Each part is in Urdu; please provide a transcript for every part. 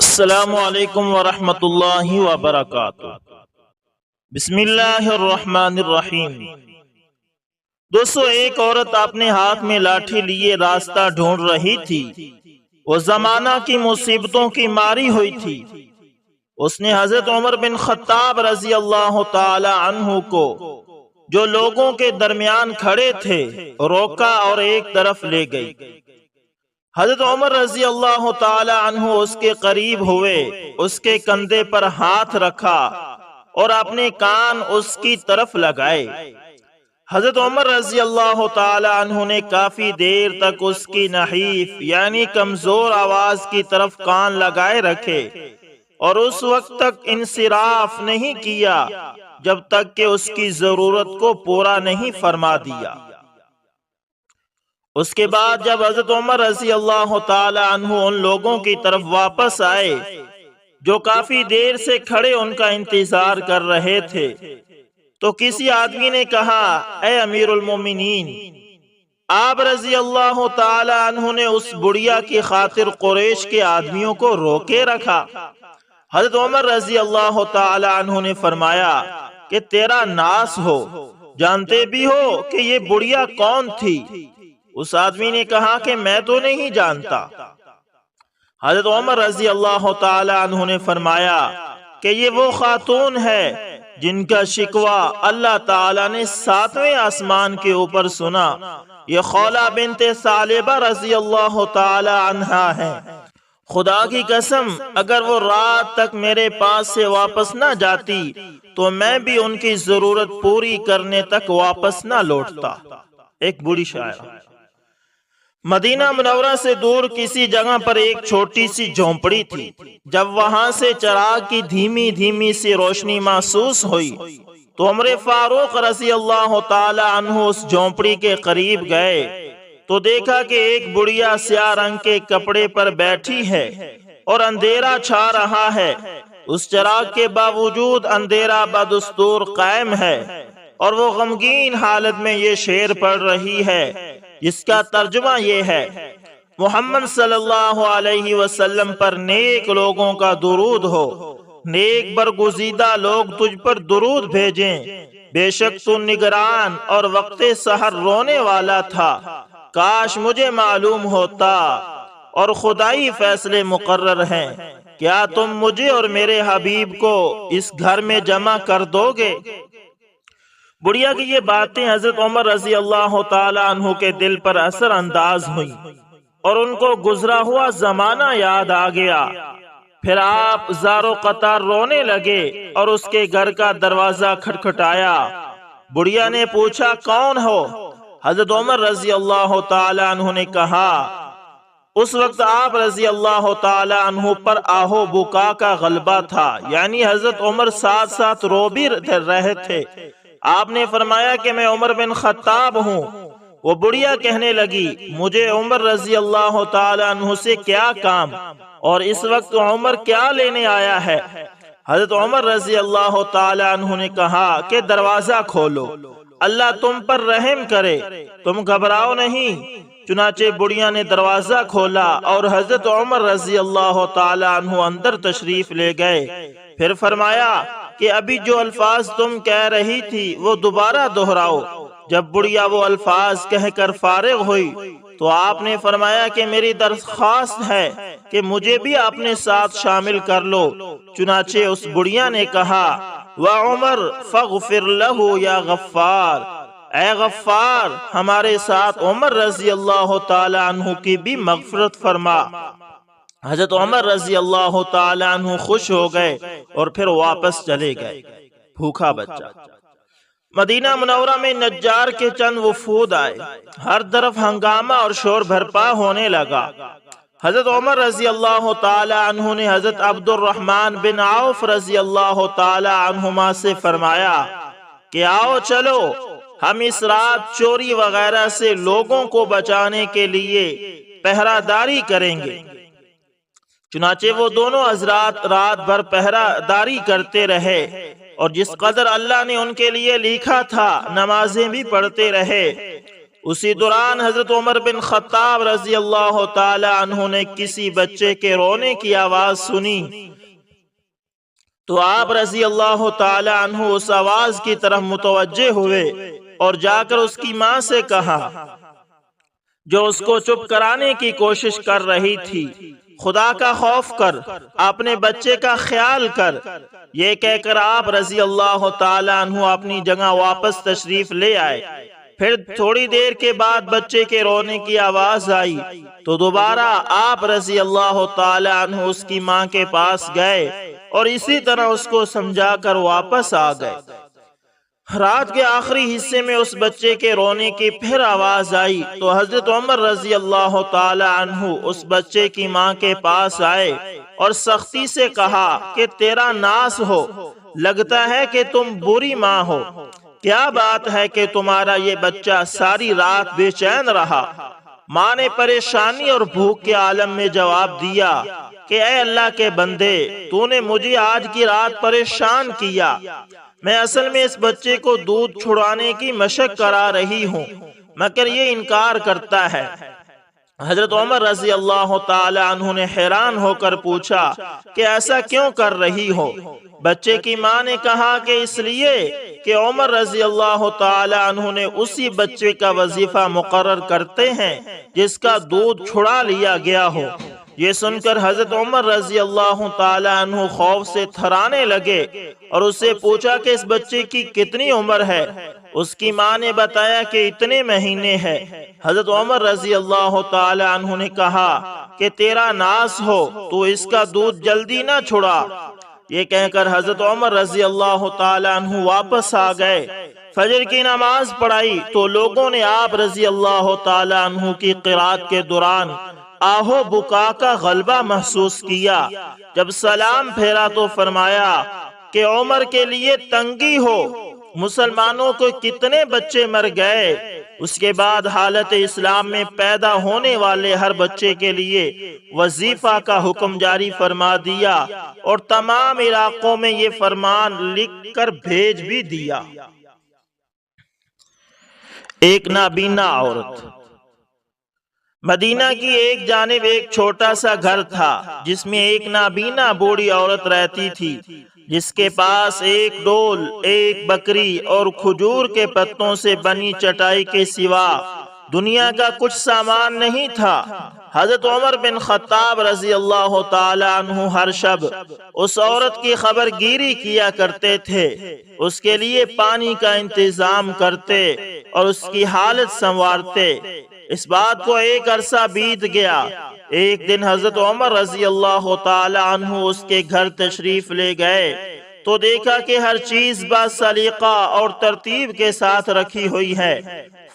السلام علیکم ورحمۃ اللہ وبرکاتہ۔ بسم اللہ الرحمن الرحیم۔ دوستو، ایک عورت اپنے ہاتھ میں لاٹھی لیے راستہ ڈھونڈ رہی تھی۔ وہ زمانہ کی مصیبتوں کی ماری ہوئی تھی۔ اس نے حضرت عمر بن خطاب رضی اللہ تعالی عنہ کو، جو لوگوں کے درمیان کھڑے تھے، روکا اور ایک طرف لے گئی۔ حضرت عمر رضی اللہ تعالی عنہ اس کے قریب ہوئے، اس کے کندھے پر ہاتھ رکھا اور اپنے کان اس کی طرف لگائے۔ حضرت عمر رضی اللہ تعالی عنہ نے کافی دیر تک اس کی نحیف یعنی کمزور آواز کی طرف کان لگائے رکھے اور اس وقت تک انصراف نہیں کیا جب تک کہ اس کی ضرورت کو پورا نہیں فرما دیا۔ اس کے بعد جب حضرت عمر رضی اللہ تعالی عنہ ان لوگوں کی طرف واپس آئے جو کافی دیر سے کھڑے ان کا انتظار کر رہے تھے، تو کسی آدمی نے کہا، اے امیر المومنین، آپ رضی اللہ تعالی عنہ نے اس بڑھیا کی خاطر قریش کے آدمیوں کو روکے رکھا۔ حضرت عمر رضی اللہ تعالی عنہ نے فرمایا کہ تیرا ناس ہو، جانتے بھی ہو کہ یہ بڑھیا کون تھی؟ اس آدمی نے کہا کہ میں تو نہیں جانتا۔ حضرت عمر رضی اللہ تعالی عنہ نے فرمایا کہ یہ وہ خاتون ہے جن کا شکوہ اللہ تعالی نے 7ویں آسمان کے اوپر سنا۔ یہ خولہ بنت ثعلبہ رضی اللہ تعالی عنہا ہے۔ خدا کی قسم، اگر وہ رات تک میرے پاس سے واپس نہ جاتی تو میں بھی ان کی ضرورت پوری کرنے تک واپس نہ لوٹتا۔ ایک بوڑھی شاعرہ۔ مدینہ منورہ سے دور کسی جگہ پر ایک چھوٹی سی جھونپڑی تھی۔ جب وہاں سے چراغ کی دھیمی دھیمی سی روشنی محسوس ہوئی تو عمر فاروق رضی اللہ تعالی عنہ اس جھونپڑی کے قریب گئے تو دیکھا کہ ایک بڑھیا سیاہ رنگ کے کپڑے پر بیٹھی ہے اور اندھیرا چھا رہا ہے۔ اس چراغ کے باوجود اندھیرا بدستور قائم ہے اور وہ غمگین حالت میں یہ شعر پڑھ رہی ہے، جس کا ترجمہ یہ ہے، محمد صلی اللہ علیہ وسلم پر نیک لوگوں کا درود ہو، نیک برگزیدہ لوگ تجھ پر درود بھیجیں، بے شک تو نگران اور وقت سحر رونے والا تھا، کاش مجھے معلوم ہوتا اور خدائی فیصلے مقرر ہیں، کیا تم مجھے اور میرے حبیب کو اس گھر میں جمع کر دو گے؟ بڑھیا کی یہ باتیں حضرت عمر رضی اللہ تعالی عنہ کے دل پر اثر انداز ہوئی اور ان کو گزرا ہوا زمانہ یاد آ گیا۔ پھر آپ زار و قطار رونے لگے اور اس کے گھر کا دروازہ کھٹکھٹایا۔ بڑھیا نے پوچھا، کون ہو؟ حضرت عمر رضی اللہ تعالی عنہ نے کہا، اس وقت آپ رضی اللہ تعالی عنہ پر آہو بکا کا غلبہ تھا، یعنی حضرت عمر ساتھ ساتھ رو بھی رہے تھے۔ آپ نے فرمایا کہ میں عمر بن خطاب ہوں۔ وہ بڑھیا کہنے لگی، مجھے عمر رضی اللہ تعالی عنہ سے کیا کام، اور اس وقت عمر کیا لینے آیا ہے؟ حضرت عمر رضی اللہ تعالی عنہ نے کہا کہ دروازہ کھولو، اللہ تم پر رحم کرے، تم گھبراؤ نہیں۔ چنانچہ بڑھیا نے دروازہ کھولا اور حضرت عمر رضی اللہ تعالی عنہ اندر تشریف لے گئے۔ پھر فرمایا کہ ابھی جو الفاظ تم کہہ رہی تھی وہ دوبارہ دہراؤ۔ جب بڑھیا وہ الفاظ کہہ کر فارغ ہوئی تو آپ نے فرمایا کہ میری درخواست ہے کہ مجھے بھی اپنے ساتھ شامل کر لو۔ چنانچہ اس بڑھیا نے کہا، وَعُمَرْ فَغْفِرْ لَهُ یا غفار، اے غفار، ہمارے ساتھ عمر رضی اللہ تعالی عنہ کی بھی مغفرت فرما۔ حضرت عمر رضی اللہ تعالی عنہ خوش ہو گئے اور پھر واپس چلے گئے۔ بھوکا بچہ۔ مدینہ منورہ میں نجار کے چند وفود آئے، ہر طرف ہنگامہ اور شور بھرپا ہونے لگا۔ حضرت عمر رضی اللہ تعالی عنہ نے حضرت عبد الرحمن بن عوف رضی اللہ تعالی عنہما سے فرمایا کہ آؤ چلو، ہم اس رات چوری وغیرہ سے لوگوں کو بچانے کے لیے پہرہ داری کریں گے۔ چنانچہ وہ دونوں حضرات رات بھر پہرہ داری کرتے رہے اور جس قدر اللہ نے ان کے لیے لکھا تھا نمازیں بھی پڑھتے رہے۔ اسی دوران حضرت عمر بن خطاب رضی اللہ تعالی عنہ نے کسی بچے کے رونے کی آواز سنی تو آپ رضی اللہ تعالی عنہ اس آواز کی طرف متوجہ ہوئے اور جا کر اس کی ماں سے کہا جو اس کو چپ کرانے کی کوشش کر رہی تھی، خدا کا خوف کر، اپنے بچے کا خیال کر۔ یہ کہہ کر آپ رضی اللہ تعالی عنہ اپنی جگہ واپس تشریف لے آئے۔ پھر تھوڑی دیر کے بعد بچے کے رونے کی آواز آئی تو دوبارہ آپ رضی اللہ تعالی عنہ اس کی ماں کے پاس گئے اور اسی طرح اس کو سمجھا کر واپس آ گئے۔ رات کے آخری حصے میں اس بچے کے رونے کی پھر آواز آئی تو حضرت عمر رضی اللہ تعالی عنہ اس بچے کی ماں کے پاس آئے اور سختی سے کہا کہ تیرا ناس ہو، لگتا ہے کہ تم بری ماں ہو، کیا بات ہے کہ تمہارا یہ بچہ ساری رات بے چین رہا؟ ماں نے پریشانی اور بھوک کے عالم میں جواب دیا کہ اے اللہ کے بندے، تو نے مجھے آج کی رات پریشان کیا، میں اصل میں اس بچے کو دودھ چھڑانے کی مشق کرا رہی ہوں، مگر یہ انکار کرتا ہے۔ حضرت عمر رضی اللہ تعالی عنہ نے حیران ہو کر پوچھا کہ ایسا کیوں کر رہی ہو؟ بچے کی ماں نے کہا کہ اس لیے کہ عمر رضی اللہ تعالی عنہ نے اسی بچے کا وظیفہ مقرر کرتے ہیں جس کا دودھ چھڑا لیا گیا ہو۔ یہ سن کر حضرت عمر رضی اللہ تعالی عنہ خوف سے تھرانے لگے اور اس سے پوچھا کہ اس بچے کی کتنی عمر ہے؟ اس کی ماں نے بتایا کہ اتنے مہینے ہے۔ حضرت عمر رضی اللہ تعالی عنہ نے کہا کہ تیرا ناس ہو، تو اس کا دودھ جلدی نہ چھڑا۔ یہ کہہ کر حضرت عمر رضی اللہ تعالی عنہ واپس آ گئے۔ فجر کی نماز پڑھائی تو لوگوں نے آپ رضی اللہ تعالی عنہ کی قرات کے دوران آہو بکا کا غلبہ محسوس کیا۔ جب سلام پھیرا تو فرمایا کہ عمر کے لیے تنگی ہو، مسلمانوں کو کتنے بچے مر گئے۔ اس کے بعد حالت اسلام میں پیدا ہونے والے ہر بچے کے لیے وظیفہ کا حکم جاری فرما دیا اور تمام علاقوں میں یہ فرمان لکھ کر بھیج بھی دیا۔ ایک نابینا عورت۔ مدینہ کی ایک جانب ایک چھوٹا سا گھر تھا جس میں ایک نابینا بوڑھی عورت رہتی تھی، جس کے پاس ایک ڈول، ایک بکری اور کھجور کے پتوں سے بنی چٹائی کے سوا دنیا کا کچھ سامان نہیں تھا۔ حضرت عمر بن خطاب رضی اللہ تعالی عنہ ہر شب اس عورت کی خبر گیری کیا کرتے تھے، اس کے لیے پانی کا انتظام کرتے اور اس کی حالت سنوارتے۔ اس بات کو ایک عرصہ بیت گیا۔ ایک دن حضرت عمر رضی اللہ تعالی عنہ اس کے گھر تشریف لے گئے تو دیکھا کہ ہر چیز با سلیقہ اور ترتیب کے ساتھ رکھی ہوئی ہے۔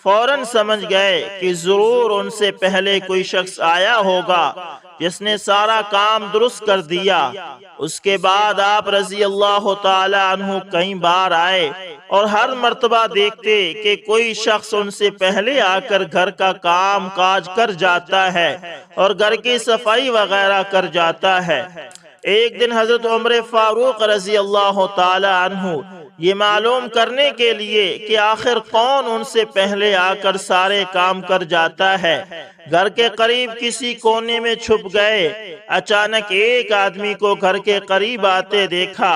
فوراً سمجھ گئے کہ ضرور ان سے پہلے کوئی شخص آیا ہوگا جس نے سارا کام درست کر دیا۔ اس کے بعد آپ رضی اللہ تعالی عنہ کئی بار آئے اور ہر مرتبہ دیکھتے کہ کوئی شخص ان سے پہلے آ کر گھر کا کام کاج کر جاتا ہے اور گھر کی صفائی وغیرہ کر جاتا ہے۔ ایک دن حضرت عمر فاروق رضی اللہ تعالی عنہ یہ معلوم کرنے کے لیے کہ آخر کون ان سے پہلے آ کر سارے کام کر جاتا ہے، گھر کے قریب کسی کونے میں چھپ گئے۔ اچانک ایک آدمی کو گھر کے قریب آتے دیکھا،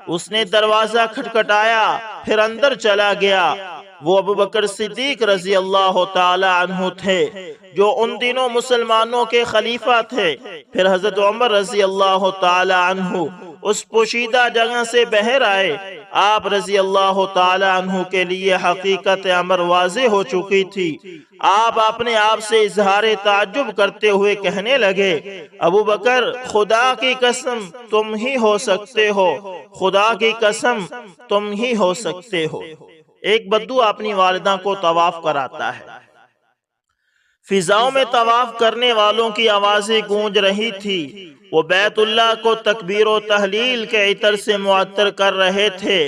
اس نے دروازہ کھٹکھٹایا، پھر اندر چلا گیا۔ وہ ابو بکر صدیق رضی اللہ تعالی عنہ تھے جو ان دنوں مسلمانوں کے خلیفہ تھے۔ پھر حضرت عمر رضی اللہ تعالی عنہ اس پوشیدہ جگہ سے باہر آئے۔ آپ رضی اللہ تعالی عنہ کے لیے حقیقت امر واضح ہو چکی تھی۔ آپ اپنے آپ سے اظہار تعجب کرتے ہوئے کہنے لگے، ابو بکر، خدا کی قسم تم ہی ہو سکتے ہو، خدا کی قسم تم ہی ہو سکتے ہو۔ ایک بدو اپنی والدہ کو طواف کراتا ہے۔ فضاؤں میں طواف کرنے والوں کی آوازیں گونج رہی تھی۔ وہ بیت اللہ کو تکبیر و تحلیل کے عطر سے معطر کر رہے تھے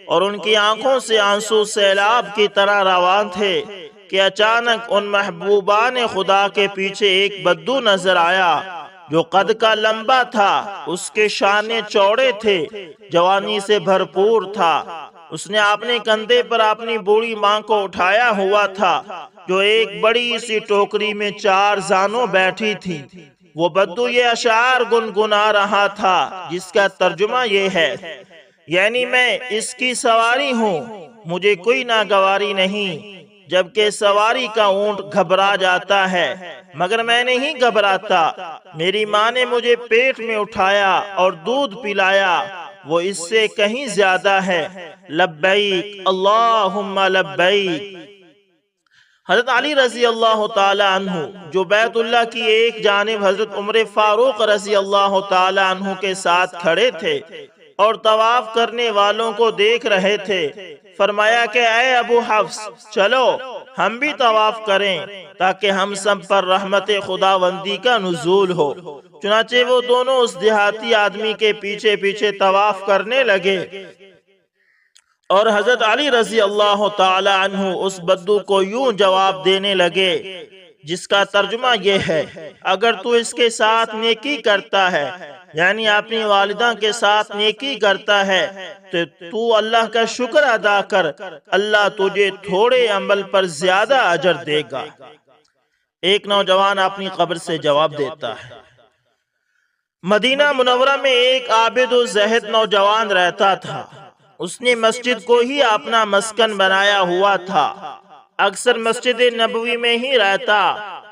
اور ان کی آنکھوں سے آنسو سیلاب کی طرح روان تھے کہ اچانک ان محبوبان خدا کے پیچھے ایک بدو نظر آیا جو قد کا لمبا تھا، اس کے شانے چوڑے تھے، جوانی سے بھرپور تھا۔ اس نے اپنے کندھے پر اپنی بوڑھی ماں کو اٹھایا ہوا تھا جو ایک بڑی سی ٹوکری میں 4 زانوں بیٹھی تھی۔ وہ بدو یہ اشعار گنگنا رہا تھا جس کا ترجمہ یہ ہے، یعنی میں اس کی سواری ہوں، مجھے کوئی ناگواری نہیں، جبکہ سواری کا اونٹ گھبرا جاتا ہے مگر میں نہیں گھبراتا۔ میری ماں نے مجھے پیٹ میں اٹھایا اور دودھ پلایا، وہ اس سے کہیں زیادہ ہے۔ لبیک اللہم لبیک۔ حضرت علی رضی اللہ تعالی عنہ جو بیت اللہ کی ایک جانب حضرت عمر فاروق رضی اللہ تعالی عنہ کے ساتھ کھڑے تھے اور طواف کرنے والوں کو دیکھ رہے تھے، فرمایا کہ اے ابو حفص چلو ہم بھی طواف کریں تاکہ ہم سب پر رحمت خداوندی کا نزول ہو۔ چنانچہ وہ دونوں اس دیہاتی آدمی کے پیچھے پیچھے طواف کرنے لگے اور حضرت علی رضی اللہ تعالی عنہ اس بدو کو یوں جواب دینے لگے جس کا ترجمہ یہ ہے، اگر تو اس کے ساتھ نیکی کرتا ہے، یعنی اپنی والدہ کے ساتھ نیکی کرتا ہے، تو اللہ کا شکر ادا کر، اللہ تجھے تھوڑے عمل پر زیادہ اجر دے گا۔ ایک نوجوان اپنی قبر سے جواب دیتا ہے، مدینہ منورہ میں ایک عابد و زاہد نوجوان رہتا تھا، اس نے مسجد کو ہی اپنا مسکن بنایا ہوا تھا، اکثر مسجد نبوی میں ہی رہتا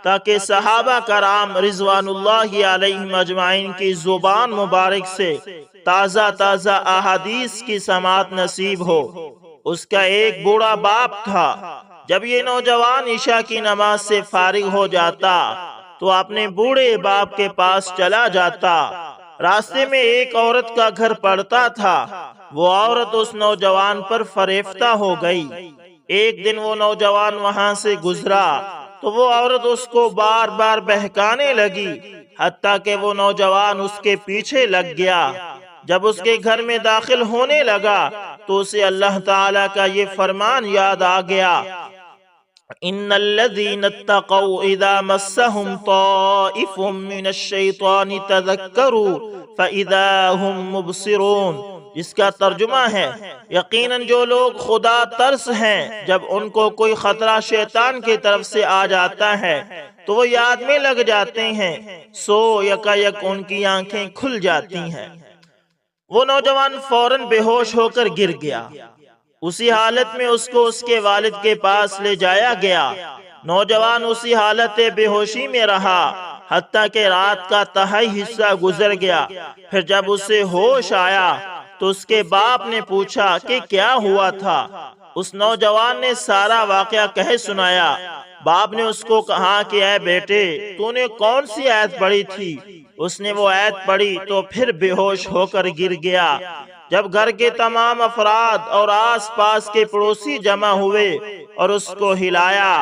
تاکہ صحابہ کرام رضوان اللہ علیہم اجمعین کی زبان مبارک سے تازہ تازہ احادیث کی سماعت نصیب ہو۔ اس کا ایک بوڑھا باپ تھا، جب یہ نوجوان عشاء کی نماز سے فارغ ہو جاتا تو اپنے بوڑھے باپ کے پاس چلا جاتا۔ راستے میں ایک عورت کا گھر پڑتا تھا، وہ عورت اس نوجوان پر فریفتہ ہو گئی۔ ایک دن وہ نوجوان وہاں سے گزرا تو وہ عورت اس کو بار بار بہکانے لگی، حتیٰ کہ وہ نوجوان اس کے پیچھے لگ گیا۔ جب اس کے گھر میں داخل ہونے لگا تو اسے اللہ تعالیٰ کا یہ فرمان یاد آ گیا، ان الذین اتقوا اذا مسهم طائف من الشیطان تذکروا فاذا هم مبصرون، جس کا ترجمہ ہے، یقیناً جو لوگ خدا ترس ہیں جب ان کو کوئی خطرہ شیطان کی طرف سے آ جاتا ہے تو وہ یاد میں لگ جاتے ہیں، سو یکا یک ان کی آنکھیں کھل جاتی ہیں۔ وہ نوجوان فوراً بے ہوش ہو کر گر گیا۔ اسی حالت میں اس کو اس کے والد کے پاس لے جایا گیا۔ نوجوان اسی حالت بے ہوشی میں رہا حتیٰ کہ رات کا تہائی حصہ گزر گیا۔ پھر جب اسے ہوش آیا تو اس کے باپ نے پوچھا کہ کیا ہوا تھا۔ اس نوجوان نے سارا واقعہ کہہ سنایا۔ باپ نے اس کو کہا کہ اے بیٹے، تو نے کون سی آیت پڑھی تھی؟ اس نے وہ آیت پڑھی تو پھر بے ہوش ہو کر گر گیا۔ جب گھر کے تمام افراد اور آس پاس کے پڑوسی جمع ہوئے اور اس کو ہلایا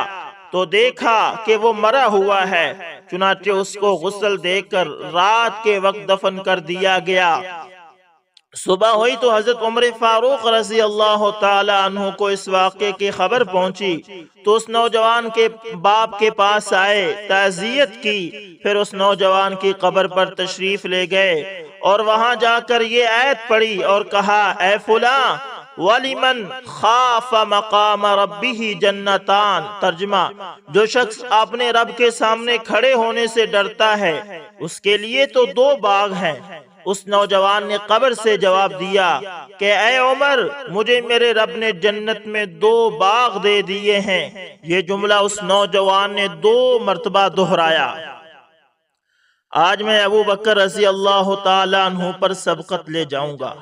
تو دیکھا کہ وہ مرا ہوا ہے، چنانچہ اس کو غسل دے کر رات کے وقت دفن کر دیا گیا۔ صبح ہوئی تو حضرت عمر فاروق رضی اللہ تعالی عنہ کو اس واقعے کی خبر پہنچی تو اس نوجوان کے باپ کے پاس آئے، تعزیت کی، پھر اس نوجوان کی قبر پر تشریف لے گئے اور وہاں جا کر یہ آیت پڑھی اور کہا، اے فلاں، وَلِمَنْ خَافَ مَقَامَ رَبِّهِ جَنَّتَانِ، ترجمہ، جو شخص اپنے رب کے سامنے کھڑے ہونے سے ڈرتا ہے اس کے لیے تو 2 باغ ہیں۔ اس نوجوان نے قبر سے جواب دیا کہ اے عمر، مجھے میرے رب نے جنت میں 2 باغ دے دیے ہیں۔ یہ جملہ اس نوجوان نے 2 مرتبہ دہرایا۔ آج میں ابو بکر رضی اللہ تعالی عنہ پر سبقت لے جاؤں گا۔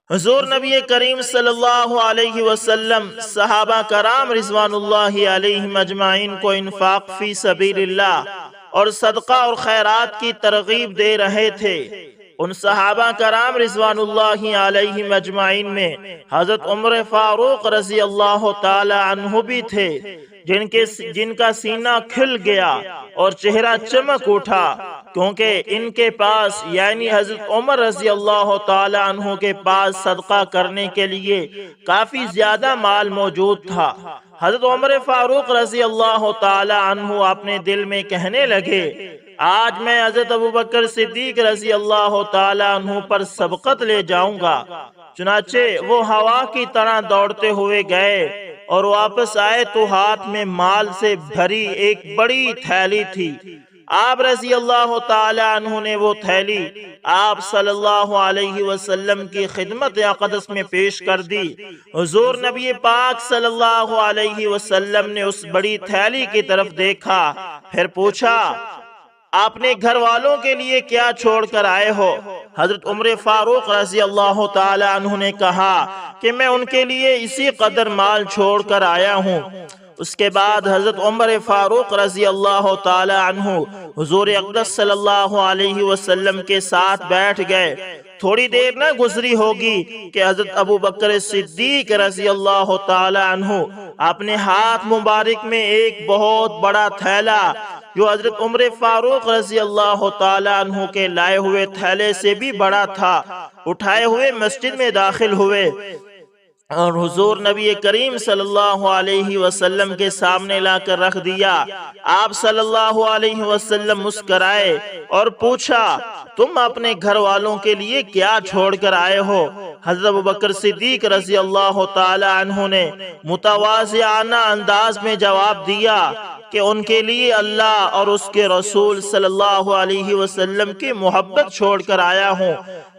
حضور نبی کریم صلی اللہ علیہ وسلم صحابہ کرام رضوان اللہ علیہم اجمعین کو انفاق فی سبیل اللہ اور صدقہ اور خیرات کی ترغیب دے رہے تھے۔ ان صحابہ کرام رضوان اللہ علیہم اجمعین میں حضرت عمر فاروق رضی اللہ تعالی عنہ بھی تھے، جن کا سینہ کھل گیا اور چہرہ چمک اٹھا، کیونکہ ان کے پاس یعنی حضرت عمر رضی اللہ تعالی عنہ کے پاس صدقہ کرنے کے لیے کافی زیادہ مال موجود تھا۔ حضرت عمر فاروق رضی اللہ تعالی عنہ اپنے دل میں کہنے لگے، آج میں حضرت ابو بکر صدیق رضی اللہ تعالی عنہ پر سبقت لے جاؤں گا۔ چنانچہ وہ ہوا کی طرح دوڑتے ہوئے گئے اور واپس آئے تو ہاتھ میں مال سے بھری ایک بڑی تھیلی تھی۔ آپ رضی اللہ تعالی عنہ نے وہ تھیلی آپ صلی اللہ علیہ وسلم کی خدمت اقدس میں پیش کر دی۔ حضور نبی پاک صلی اللہ علیہ وسلم نے اس بڑی تھیلی کی طرف دیکھا، پھر پوچھا اپنے گھر والوں کے لیے کیا چھوڑ کر آئے ہو؟ حضرت عمر فاروق رضی اللہ تعالی عنہ نے کہا کہ میں ان کے لیے اسی قدر مال چھوڑ کر آیا ہوں۔ اس کے بعد حضرت عمر فاروق رضی اللہ تعالی عنہ حضور اقدس صلی اللہ علیہ وسلم کے ساتھ بیٹھ گئے۔ تھوڑی دیر نہ گزری ہوگی کہ حضرت ابو بکر صدیق رضی اللہ تعالی عنہ اپنے ہاتھ مبارک میں ایک بہت بڑا تھیلا جو حضرت عمر فاروق رضی اللہ تعالی عنہ کے لائے ہوئے تھیلے سے بھی بڑا تھا، اٹھائے ہوئے مسجد میں داخل ہوئے اور حضور نبی کریم صلی اللہ علیہ وسلم کے سامنے لا کر رکھ دیا۔ آپ صلی اللہ علیہ وسلم مسکرائے اور پوچھا تم اپنے گھر والوں کے لیے کیا چھوڑ کر آئے ہو؟ حضرت ابوبکر صدیق رضی اللہ تعالی عنہ نے متواضعانہ انداز میں جواب دیا کہ ان کے لیے اللہ اور اس کے رسول صلی اللہ علیہ وسلم کی محبت چھوڑ کر آیا ہوں۔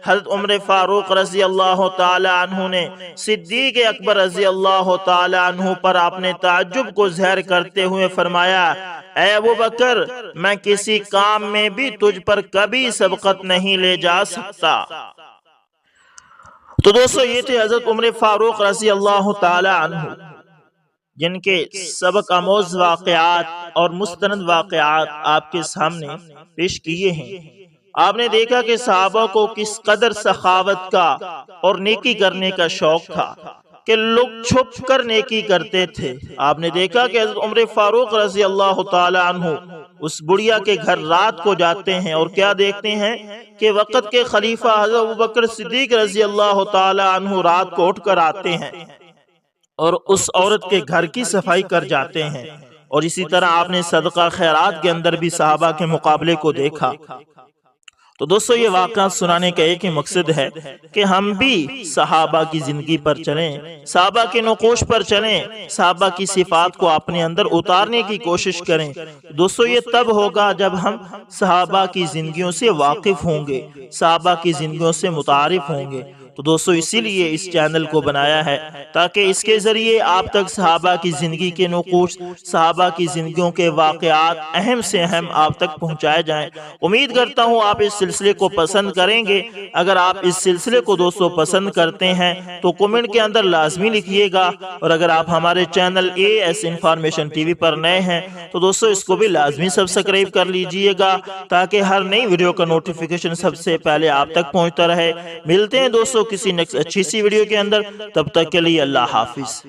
حضرت عمر فاروق رضی اللہ تعالی عنہ نے صدیق اکبر رضی اللہ تعالی عنہ پر اپنے تعجب کو ظاہر کرتے ہوئے فرمایا اے ابو بکر میں کسی کام میں بھی تجھ پر کبھی سبقت نہیں لے جا سکتا۔ تو دوستو یہ تھے حضرت عمر فاروق رضی اللہ تعالی عنہ جن کے سبق آموز واقعات اور مستند واقعات آپ کے سامنے پیش کیے ہیں۔ آپ نے دیکھا کہ صحابہ کو کس قدر سخاوت کا اور نیکی کرنے کا شوق تھا کہ لوگ چھپ کر نیکی کرتے تھے۔ آپ نے دیکھا کہ حضرت عمر فاروق رضی اللہ تعالی عنہ اس بڑھیا کے گھر رات کو جاتے ہیں اور کیا دیکھتے ہیں کہ وقت کے خلیفہ حضرت ابوبکر صدیق رضی اللہ تعالی عنہ رات کو اٹھ کر آتے ہیں اور اس عورت کے گھر کی صفائی کر جاتے ہیں۔ اور اسی طرح آپ نے صدقہ خیرات کے اندر بھی صحابہ کے مقابلے کو دیکھا۔ تو دوستو یہ واقعہ سنانے کا ایک ہی مقصد ہے کہ ہم بھی صحابہ کی زندگی پر چلیں، صحابہ کے نقوش پر چلیں، صحابہ کی صفات کو اپنے اندر اتارنے کی کوشش کریں۔ دوستو یہ تب ہوگا جب ہم صحابہ کی زندگیوں سے واقف ہوں گے، صحابہ کی زندگیوں سے متعارف ہوں گے۔ تو دوستو اسی لیے اس چینل کو بنایا ہے تاکہ اس کے ذریعے آپ تک صحابہ کی زندگی کے نقوش، صحابہ کی زندگیوں کے واقعات اہم سے اہم آپ تک پہنچائے جائیں۔ امید کرتا ہوں آپ اس سلسلے کو پسند کریں گے۔ اگر آپ اس سلسلے کو دوستو پسند کرتے ہیں تو کمنٹ کے اندر لازمی لکھیے گا، اور اگر آپ ہمارے چینل AS انفارمیشن ٹی وی پر نئے ہیں تو دوستو اس کو بھی لازمی سبسکرائب کر لیجئے گا تاکہ ہر نئی ویڈیو کا نوٹیفیکیشن سب سے پہلے آپ تک پہنچتا رہے۔ ملتے ہیں دوستو کسی نیکسٹ اچھی سی ویڈیو کے اندر، تب تک کے لیے اللہ حافظ۔